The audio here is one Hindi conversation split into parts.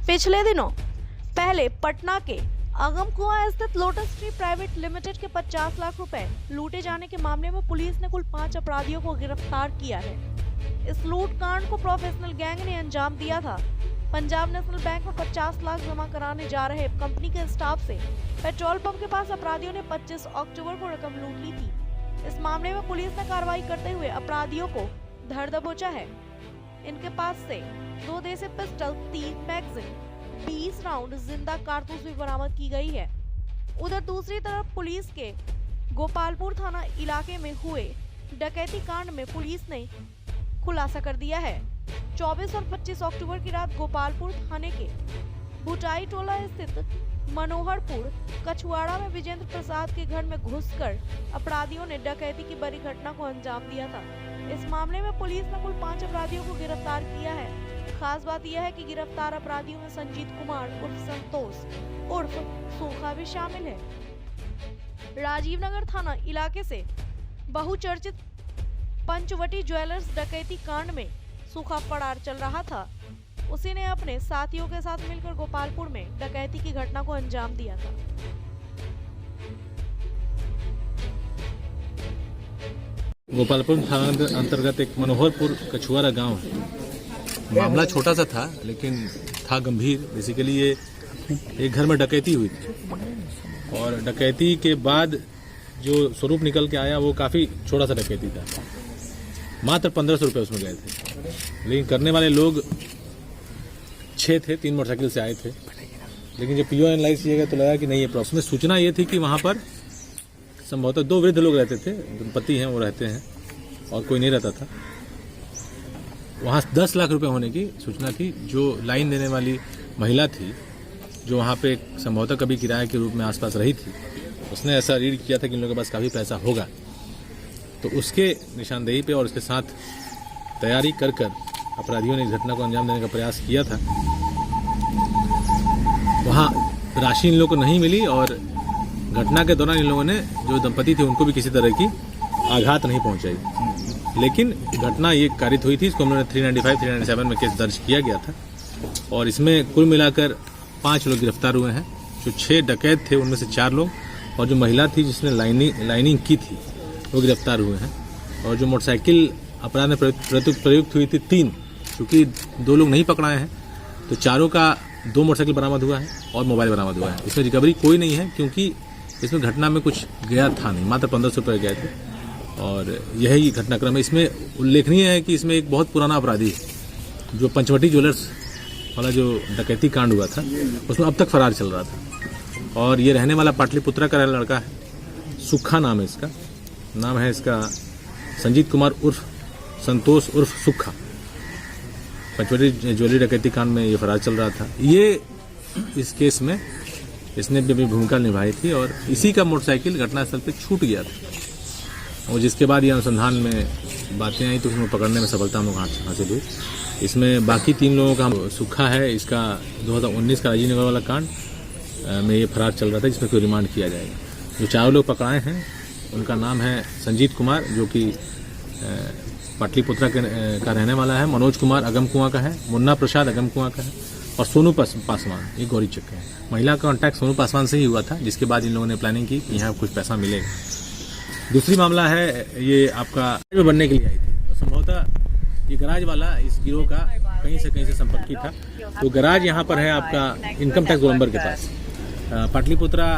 पिछले दिनों पहले पटना के अगमकुआं स्थित लोटस ट्री प्राइवेट लिमिटेड के 50 लाख रुपए लूटे जाने के मामले में पुलिस ने कुल 5 अपराधियों को गिरफ्तार किया है। इस लूट कांड को प्रोफेशनल गैंग ने अंजाम दिया था। पंजाब नेशनल बैंक में 50 लाख जमा कराने जा रहे कंपनी के स्टाफ से पेट्रोल पंप के पास अपराधियों ने 25 अक्टूबर को रकम लूट ली थी। इस मामले में पुलिस ने कार्रवाई करते हुए अपराधियों को धर दबोचा है। इनके पास से 2 देसी पिस्टल, 3 मैगजीन, 20 राउंड जिंदा कारतूस भी बरामद की गई है। उधर दूसरी तरफ पुलिस के गोपालपुर थाना इलाके में हुए डकैती कांड में पुलिस ने खुलासा कर दिया है। 24 और 25 अक्टूबर की रात गोपालपुर थाने के भुटाई टोला स्थित मनोहरपुर कछुआड़ा में विजेंद्र प्रसाद के घर में घुसकर अपराधियों ने डकैती की बड़ी घटना को अंजाम दिया था। इस मामले में पुलिस ने कुल 5 अपराधियों को गिरफ्तार किया है। खास बात यह है कि गिरफ्तार अपराधियों में संजीत कुमार उर्फ संतोष उर्फ सूखा भी शामिल है। राजीव नगर थाना इलाके से बहुचर्चित पंचवटी ज्वेलर्स डकैती कांड में सूखा फरार चल रहा था। उसी ने अपने साथियों के साथ मिलकर गोपालपुर में डकैती की घटना को अंजाम दिया था। गोपालपुर थाना अंतर्गत एक मनोहरपुर कछुआरा गांव है। मामला छोटा सा था लेकिन था गंभीर। बेसिकली ये एक घर में डकैती हुई थी और डकैती के बाद जो स्वरूप निकल के आया वो काफी छोटा सा डकैती था। मात्र 1500 रुपये उसमें गए थे, लेकिन करने वाले लोग 6 थे, 3 मोटरसाइकिल से आए थे। लेकिन जब पीओ एनालाइज किया गया तो लगा कि नहीं ये प्रॉब्लम। सूचना ये थी कि वहां पर संभवतः 2 वृद्ध लोग रहते थे, दंपति हैं वो रहते हैं और कोई नहीं रहता था। वहां 10 लाख रुपए होने की सूचना थी। जो लाइन देने वाली महिला थी जो वहां पे संभवतः कभी किराए के रूप में आसपास रही थी, उसने ऐसा रीड किया था कि इन लोगों के पास काफी पैसा होगा, तो उसके निशानदेही पे और उसके साथ तैयारी कर अपराधियों ने इस घटना को अंजाम देने का प्रयास किया था। वहां राशि इन लोगों को नहीं मिली और घटना के दौरान इन लोगों ने जो दंपति थे उनको भी किसी तरह की आघात नहीं पहुंचाई। लेकिन घटना ये कारित हुई थी। इसको हमने 395, 397 में केस दर्ज किया गया था और इसमें कुल मिलाकर 5 लोग गिरफ्तार हुए हैं। जो 6 डकैत थे उनमें से 4 लोग और जो महिला थी जिसने लाइनिंग की थी वो गिरफ्तार हुए हैं। और जो मोटरसाइकिल अपराध में प्रयुक्त हुई थी 3, क्योंकि 2 लोग नहीं पकड़ाए हैं तो चारों का 2 मोटरसाइकिल बरामद हुआ है और मोबाइल बरामद हुआ है। इसमें रिकवरी कोई नहीं है क्योंकि इसमें घटना में कुछ गया था नहीं, मात्र 1500 रुपये गए थे और यही घटनाक्रम है। इसमें उल्लेखनीय है कि इसमें एक बहुत पुराना अपराधी जो पंचवटी ज्वेलर्स वाला जो डकैती कांड हुआ था उसमें अब तक फरार चल रहा था और ये रहने वाला पाटलिपुत्रा का लड़का है। सुखा नाम है इसका। नाम है इसका संजीत कुमार उर्फ संतोष उर्फ सुखा। पंचवटी ज्वेलरी डकैती कांड में ये फरार चल रहा था। ये इस केस में इसने भी अपनी भूमिका निभाई थी और इसी का मोटरसाइकिल घटनास्थल पे छूट गया था और जिसके बाद ये अनुसंधान में बातें आई तो उसमें पकड़ने में सफलता हम लोग हासिल हुई। इसमें बाकी 3 लोगों का सुखा है, इसका 2019 का राजीव नगर वाला कांड में ये फरार चल रहा था जिसमें कोई रिमांड किया जाएगा। जो 4 लोग पकड़ाए हैं उनका नाम है संजीत कुमार जो कि पाटलिपुत्रा का रहने वाला है, मनोज कुमार अगमकुआं का है, मुन्ना प्रसाद अगमकुआं का है और सोनू पासवान ये गौरी चक्क है। महिला का कॉन्टैक्ट सोनू पासवान से ही हुआ था जिसके बाद इन लोगों ने प्लानिंग की कि यहाँ कुछ पैसा मिलेगा। दूसरी मामला है ये आपका बनने के लिए आई थी। संभवतः ये गराज वाला इस गिरोह का कहीं से संपर्क था। तो गराज यहाँ पर है आपका इनकम टैक्स गोलंबर के पास। पाटलिपुत्रा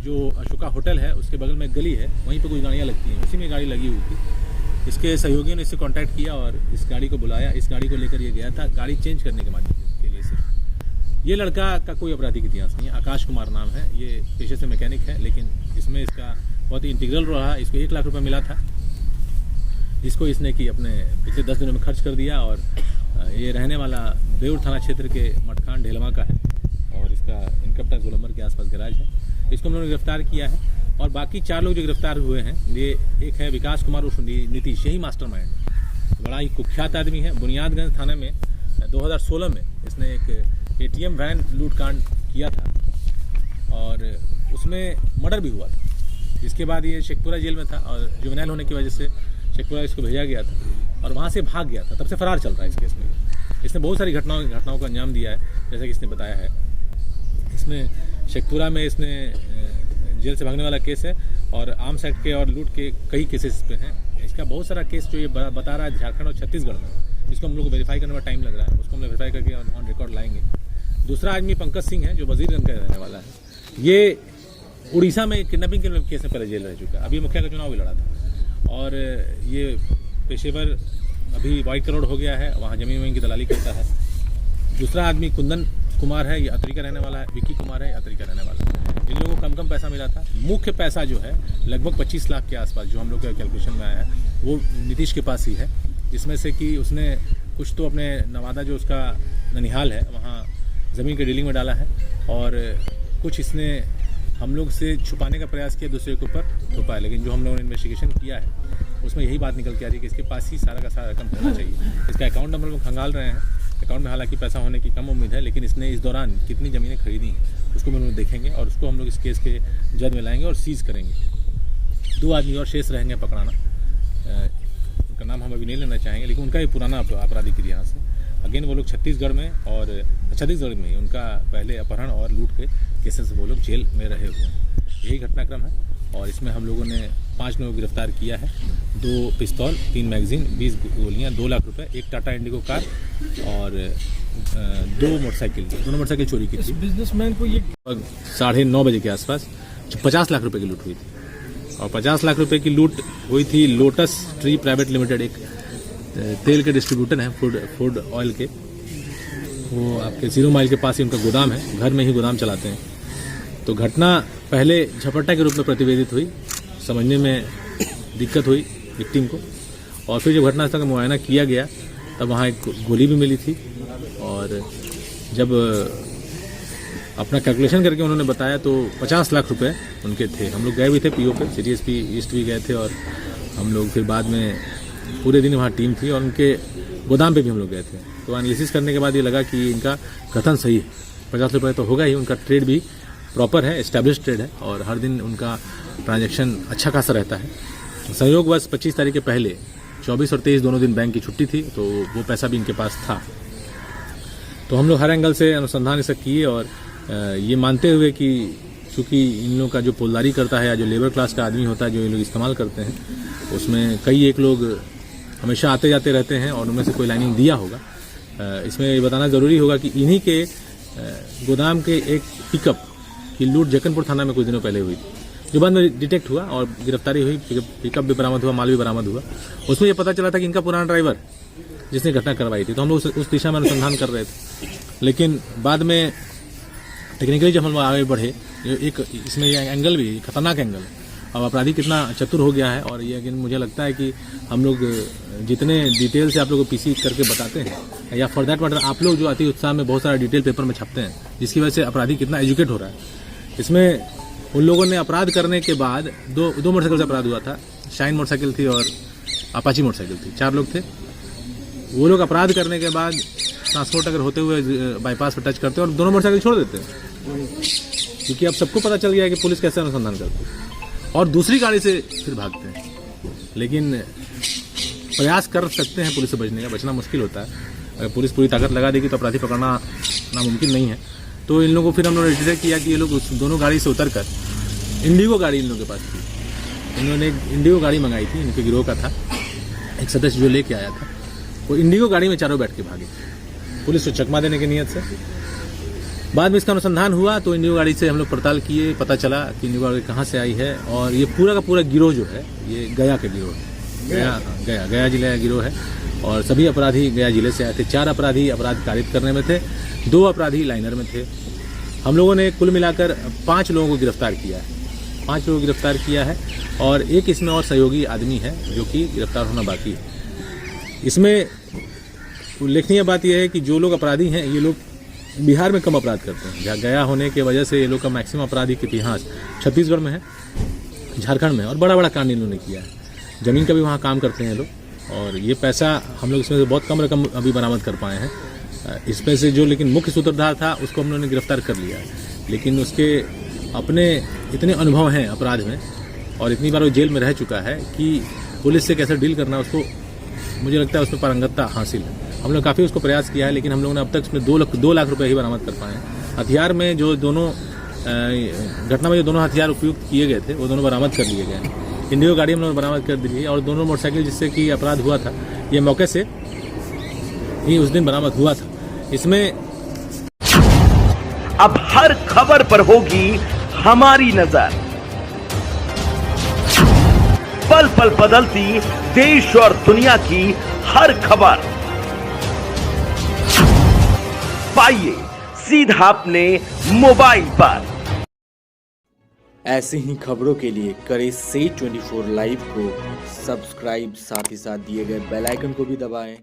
जो अशोका होटल है उसके बगल में एक गली है, वहीं पे कुछ गाड़ियाँ लगती हैं, उसी में गाड़ी लगी हुई थी। इसके सहयोगियों ने इससे कांटेक्ट किया और इस गाड़ी को बुलाया। इस गाड़ी को लेकर ये गया था गाड़ी चेंज करने के माध्यम के लिए सिर्फ। ये लड़का का कोई आपराधिक इतिहास नहीं है, आकाश कुमार नाम है। ये पेशे से मैकेनिक है लेकिन इसमें इसका बहुत ही इंटीग्रल रहा। इसको 1 लाख रुपये मिला था जिसको इसने कि अपने पिछले 10 दिनों में खर्च कर दिया। और ये रहने वाला बेउर थाना क्षेत्र के मटखान ढेलवा का है और इसका इनकम टैक्स गोलंबर के आसपास गैराज है। इसको हम लोगों ने गिरफ्तार किया है और बाकी 4 लोग जो गिरफ्तार हुए हैं ये एक है विकास कुमार उर्फ नीतीश, यही मास्टरमाइंड। बड़ा ही कुख्यात आदमी है। बुनियादगंज थाने में 2016 में इसने एक ATM वैन लूट कांड किया था और उसमें मर्डर भी हुआ था। इसके बाद ये शेखपुरा जेल में था और जुवेनाइल होने की वजह से शेखपुरा इसको भेजा गया था और वहाँ से भाग गया था। तब से फरार चल रहा है इस केस में। इसने बहुत सारी घटनाओं को अंजाम दिया है, जैसा कि इसने बताया है। इसमें शेखपुरा में इसने जेल से भागने वाला केस है और आर्म्स एक्ट के और लूट के कई केसेस पे हैं। इसका बहुत सारा केस जो ये बता रहा है झारखंड और छत्तीसगढ़ में, इसको हम लोग को वेरीफाई करने में टाइम लग रहा है, उसको हम वेरीफाई करके ऑन रिकॉर्ड लाएंगे। दूसरा आदमी पंकज सिंह है जो वजीरगंज का रहने वाला है। ये उड़ीसा में किडनैपिंग के केस में पहले जेल रह चुका है, अभी मुखिया का चुनाव भी लड़ा था और ये पेशेवर अभी वाइट करोड़ हो गया है, वहाँ जमीन की दलाली करता है। दूसरा आदमी कुंदन कुमार है, ये अतरी का रहने वाला है। विक्की कुमार है, अतरी का रहने वाला है। इन लोगों को कम पैसा मिला था। मुख्य पैसा जो है लगभग 25 लाख के आसपास जो हम लोग के कैलकुलेशन में आया है वो नीतीश के पास ही है। इसमें से कि उसने कुछ तो अपने नवादा जो उसका ननिहाल है वहाँ ज़मीन के डीलिंग में डाला है और कुछ इसने हम लोग से छुपाने का प्रयास किया, दूसरे के ऊपर थोपा है। लेकिन जो हम लोगों ने इन्वेस्टिगेशन किया है उसमें यही बात निकल के आ रही है कि इसके पास ही सारा का सारा रकम होना चाहिए। इसका अकाउंट नंबर हम खंगाल रहे हैं। अकाउंट में हालांकि पैसा होने की कम उम्मीद है, लेकिन इसने इस दौरान कितनी ज़मीनें खरीदी उसको हम लोग देखेंगे और उसको हम लोग इस केस के जद में लाएंगे और सीज़ करेंगे। 2 आदमी और शेष रहेंगे पकड़ाना, उनका नाम हम अभी नहीं लेना चाहेंगे, लेकिन उनका ही पुराना आपराधिक इतिहास है। अगेन वो लोग छत्तीसगढ़ में ही उनका पहले अपहरण और लूट के केसेस से वो लोग जेल में रहे हुए हैं। यही घटनाक्रम है और इसमें हम लोगों ने 5 लोगों को गिरफ्तार किया है। 2 पिस्तौल, 3 मैगजीन, 20 गोलियाँ, 2 लाख रुपए, 1 टाटा इंडिगो कार और 2 मोटरसाइकिल, दोनों मोटरसाइकिल चोरी की थी। बिजनेसमैन को ये 9:30 बजे के आसपास 50 लाख रुपए की लूट हुई थी और 50 लाख रुपए की लूट हुई थी। लोटस ट्री प्राइवेट लिमिटेड एक तेल के डिस्ट्रीब्यूटर हैं, फूड ऑयल के, वो आपके 0 माइल के पास ही उनका गोदाम है, घर में ही गोदाम चलाते हैं। तो घटना पहले झपट्टा के रूप में प्रतिवेदित हुई, समझने में दिक्कत हुई विक्टिम को, और फिर जब घटनास्थल का मुआयना किया गया तब वहाँ एक गोली भी मिली थी। और जब अपना कैलकुलेशन करके उन्होंने बताया तो 50 लाख रुपए उनके थे। हम लोग गए भी थे पीओ पे, CTSP ईस्ट भी गए थे और हम लोग फिर बाद में पूरे दिन वहाँ टीम थी और उनके गोदाम पे भी हम लोग गए थे। तो एनालिसिस करने के बाद ये लगा कि इनका कथन सही है, 50 रुपये तो होगा ही। उनका ट्रेड भी प्रॉपर है, एस्टैब्लिश ट्रेड है और हर दिन उनका ट्रांजैक्शन अच्छा खासा रहता है। संयोगवश 25 तारीख के पहले 24 और 23 दोनों दिन बैंक की छुट्टी थी, तो वो पैसा भी इनके पास था। तो हम लोग हर एंगल से अनुसंधान ऐसा किए और ये मानते हुए कि चूँकि इन लोगों का जो पोलदारी करता है या जो लेबर क्लास का आदमी होता है जो ये लोग इस्तेमाल करते हैं, उसमें कई एक लोग हमेशा आते जाते रहते हैं और उनमें से कोई लाइनिंग दिया होगा। इसमें ये बताना ज़रूरी होगा कि इन्हीं के गोदाम के एक पिकअप की लूट जक्कनपुर थाना में कुछ दिनों पहले हुई थी, जो बाद में डिटेक्ट हुआ और गिरफ्तारी हुई। पिकअप भी बरामद हुआ, माल भी बरामद हुआ। उसमें यह पता चला था कि इनका पुराना ड्राइवर जिसने घटना करवाई थी, तो हम लोग उस दिशा में अनुसंधान कर रहे थे। लेकिन बाद में टेक्निकली जब हम लोग आगे बढ़े, एक इसमें यह एंगल भी खतरनाक एंगल है। अब अपराधी कितना चतुर हो गया है और ये अगेन मुझे लगता है कि हम लोग जितने डिटेल से आप लोगों को पीसी करके बताते हैं या फॉर दैट मैटर आप लोग जो अति उत्साह में बहुत सारा डिटेल पेपर में छापते हैं, जिसकी वजह से अपराधी कितना एजुकेट हो रहा है। इसमें उन लोगों ने अपराध करने के बाद दो मोटरसाइकिल से अपराध हुआ था। शाइन मोटरसाइकिल थी और अपाची मोटरसाइकिल थी, 4 लोग थे। वो लोग अपराध करने के बाद ट्रांसपोर्ट अगर होते हुए बाईपास पर टच करते हैं और दोनों मोटरसाइकिल छोड़ देते हैं, क्योंकि अब सबको पता चल गया है कि पुलिस कैसे अनुसंधान करती है, और दूसरी गाड़ी से फिर भागते हैं। लेकिन प्रयास कर सकते हैं पुलिस से बचने का, बचना मुश्किल होता है। अगर पुलिस पूरी ताकत लगा देगी तो अपराधी पकड़ना नामुमकिन नहीं है। तो इन लोगों को फिर हम लोगों ने डिटेक्ट किया कि ये लोग उस दोनों गाड़ी से उतरकर, इंडिगो गाड़ी इन लोगों के पास थी, इन्होंने एक इंडिगो गाड़ी मंगाई थी, इनके गिरोह का था एक सदस्य जो लेके आया था, वो इंडिगो गाड़ी में चारों बैठ के भागे पुलिस को चकमा देने की नीयत से। बाद में इसका अनुसंधान हुआ तो इंडिगो गाड़ी से हम लोग पड़ताल किए, पता चला कि इंडिगो गाड़ी कहाँ से आई है। और ये पूरा का पूरा गिरोह जो है ये गया के गिरोह है, गया जिले का गिरोह है और सभी अपराधी गया जिले से आए थे। 4 अपराधी अपराध कारित करने में थे, 2 अपराधी लाइनर में थे। हम लोगों ने कुल मिलाकर 5 लोगों को गिरफ्तार किया है, 5 लोगों को गिरफ्तार किया है और एक इसमें और सहयोगी आदमी है जो कि गिरफ्तार होना बाकी है। इसमें उल्लेखनीय बात यह है कि जो लोग अपराधी हैं ये लोग बिहार में कम अपराध करते हैं। जहाँ गया होने की वजह से ये लोग का मैक्सिमम आपराधिक इतिहास छत्तीसगढ़ में है, झारखंड में, और बड़ा बड़ा कांड इन्होंने किया है। ज़मीन का भी वहाँ काम करते हैं लोग और ये पैसा हम लोग इसमें से बहुत कम रकम अभी बरामद कर पाए हैं। इसमें से जो लेकिन मुख्य सूत्रधार था उसको हम लोगों ने गिरफ्तार कर लिया है, लेकिन उसके अपने इतने अनुभव हैं अपराध में और इतनी बार वो जेल में रह चुका है कि पुलिस से कैसे डील करना उसको मुझे लगता है उसमें पारंगतता हासिल है। हम लोग काफ़ी उसको प्रयास किया है, लेकिन हम लोगों ने अब तक उसमें 2 लाख रुपए ही बरामद कर पाए हैं। हथियार में जो दोनों घटना में जो दोनों हथियार उपयुक्त किए गए थे वो दोनों बरामद कर लिए गए हैं। इंडिगो गाड़ी हम लोग बरामद कर दी है और दोनों मोटरसाइकिल जिससे कि अपराध हुआ था ये मौके से ही उस दिन बरामद हुआ था। इसमें अब हर खबर पर होगी हमारी नजर। पल पल बदलती देश और दुनिया की हर खबर पाइए सीधा अपने मोबाइल पर। ऐसे ही खबरों के लिए करें से 24 लाइव को सब्सक्राइब, साथ ही साथ दिए गए बेल आइकन को भी दबाएं